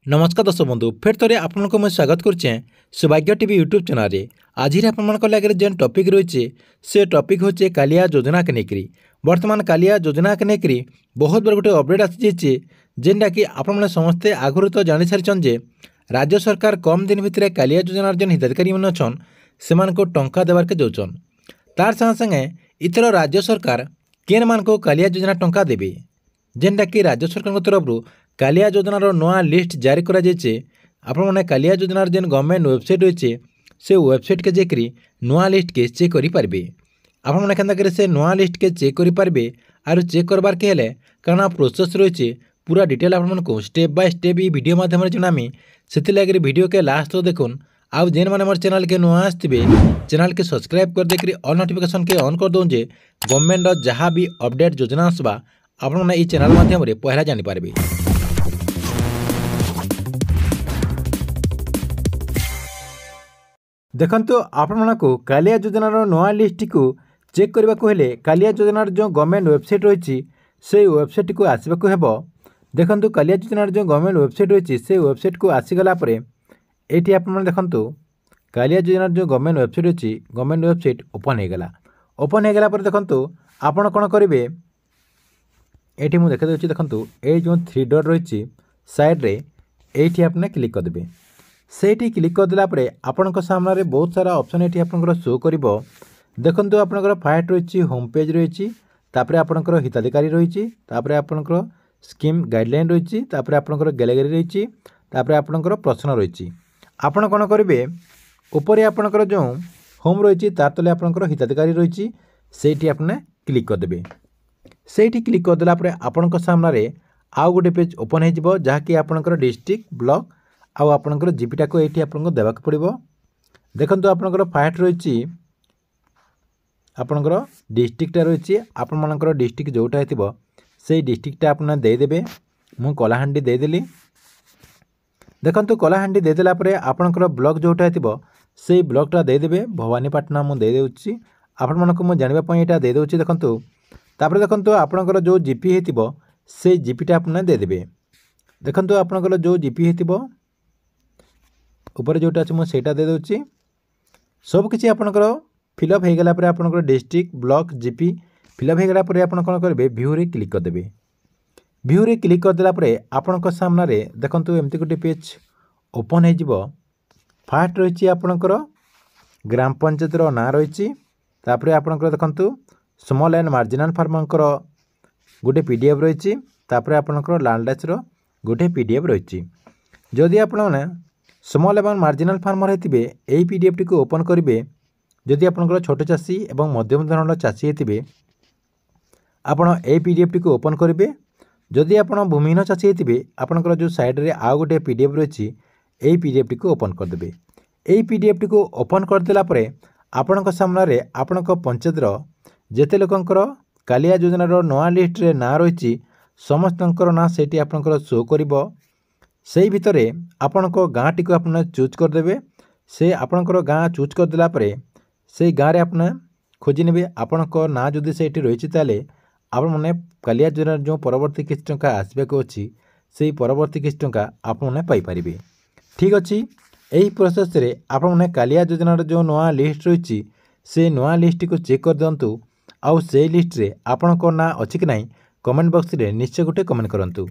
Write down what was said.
नमस्कार दर्शक बंधु फिर थे आपको मैं स्वागत करुचे सौभाग्य टीवी यूट्यूब चैनल रे। आज आगे जेन टॉपिक रही से टॉपिक होचे कालिया योजना के लेकर। बर्तमान कालिया योजना के लेकर बहुत बड़ा गोटे अपडेट आसी जेनटा कि आपने समस्ते आगुरी तो जानी सारी जे राज्य सरकार कम दिन भितर कालिया योजनार जेन हिताधिकारी मैंने अच्छन से टंका देवार के दौन। तार संगे संगे इतर राज्य सरकार केन मान को कालिया योजना टंका देवे जेनटा कि राज्य सरकार तरफ कालिया योजनार नया लिस्ट जारी करा जायचे। आपने कालिया योजनार जेन गवर्नमेंट वेबसाइट रही से वेबसाइट के जेकरी नया लिस्ट के चेक करेंगे। आपने के से नया लिस्ट के चेक करेंगे आर चेक करबार के हेले कारण प्रोसेस रही पूरा डिटेल आपको स्टेप बाय स्टेप ये वीडियो माध्यम जनामी से लगे वीडियो के लास्ट तो देखुन। आउ जेन मैंने मोर चैनल के नुआ आसवे चैनल के सब्सक्राइब कर देकर ऑल नोटिफिकेशन के ऑन कर दूँ जे गवर्नमेंट जहाँ भी अपडेट योजना आसवा आपने चैनल माध्यम पहला जानीपारे। देखंतु आपको कालिया योजनार नया लिस्ट को चेक करने को हेले कालिया योजनार जो गवर्नमेंट वेबसाइट रही से वेबसाइट को आसवाक हेब। देखंतु कालिया योजनार जो गवर्नमेंट वेबसाइट रही से वेबसाइट को आसीगला ये आपने देखंतु कालिया योजनार जो गवर्नमेंट वेबसाइट अच्छी गवर्नमेंट वेबसाइट ओपन होगला। ओपन होगला देखंतु आपण कौन करेंगे ये मुझे देखा देखंतु ये जो 3 डॉट रही साइड्रे ये आपने क्लिक करदे। सेठी क्लिक करदेला आपण सामने बहुत सारा ऑप्शन ये आप शो कर। देखो आपंकर फाइट रही होम पेज रही आपंकर हिताधिकारी रही आपंकर स्कीम गाइडलाइन रही आपंकर गैलेरी रही आपंकर प्रश्न रही। आपण कौन करेंगे ऊपर आपंकर जो होम रही तार तले आपंकर हिताधिकारी रही से आपने क्लिक करदे। सेठी क्लिक करदेला आपण सामने आउ गोटे पेज ओपन हो जहाँकि आपंकर डिस्ट्रिक्ट ब्लॉक आउ आपंकर जीपीटा को ये आपको देवाक पड़ो। देखो आपंकर फाइट रही आपंकर डिस्ट्रिक्टा रही आपर डिस्ट्रिक्ट जोटा हो से डिस्ट्रिक्टा आपने देदेवे। मु कलाहांडी देदेली। देखो कलाहांडी देदेला आपंकर ब्लॉक जोटा हो से ब्लॉकटा देदेवे। भवानीपाटना मुझे देदेउछि आपण मानक मु जानिबा यहाँ देदेउछि। देखो देखो आपंकर जो जीपी हो से जीपीटा आपने देदेवे। देखो आपंकर जो जीपी हो ऊपर जोटा अच्छे मुझे दे दूँ सबकि आपंकर फिलअप हो गला आपंकर डिस्ट्रिक्ट ब्लॉक जीपी फिलअप हो गला आप कौन करेंगे व्यू रे क्लिक करदे। व्यू रे क्लिक करदेला आपण सामने देखो एमती गोटे पेज ओपन हो। फास्ट रही आपंकर ग्राम पंचायत ना रही आपंकर देखो स्मॉल एंड मार्जिनाल फार्मर गोटे पीडीएफ रही आपंकर लैंड टैक्स गोटे पीडीएफ रही। जदि आपने स्मॉल एवं मार्जिनाल फार्मर होते यही पीडीएफ टी को ओपन करेंगे। जदि आपंकर छोट चाषी और मध्यम धरण चाषी होते आपड़ यही पीडीएफ टी को ओपन करेंगे। जदि आप भूमिहीन चाषी होते आपंकर जो साइड्रे आउ गोटे पीडीएफ रही यही पीडीएफ टी को ओपन करदे। यही पीडीएफ टी को ओपन करदेला आपण सामने आपण पंचायतर जेते लोकंकर कालिया योजनार नया लिस्ट रे ना रही समस्तंकर ना सेठी आपंकर शो करिबो। से भितर आपण गाँ टी आपने चूज करदे। से आपणकर गाँ चूज करदेला से गाँव में आपने खोजी ने आपण ना जदि से रही ताले आपण मैंने कालिया योजना जो परवर्ती किसी टंका आसवाक अच्छी से परवर्ती किसी टंका आपने पाइपर। ठीक अच्छे यही प्रोसेस रे आपने कालिया योजनार जो नया लिस्ट रही से नया लिस्ट को चेक कर दिंतु। आउ से लिस्ट रे आपण ना अच्छी कि ना कमेंट बॉक्स रे निश्चय गोटे कमेंट करंतु।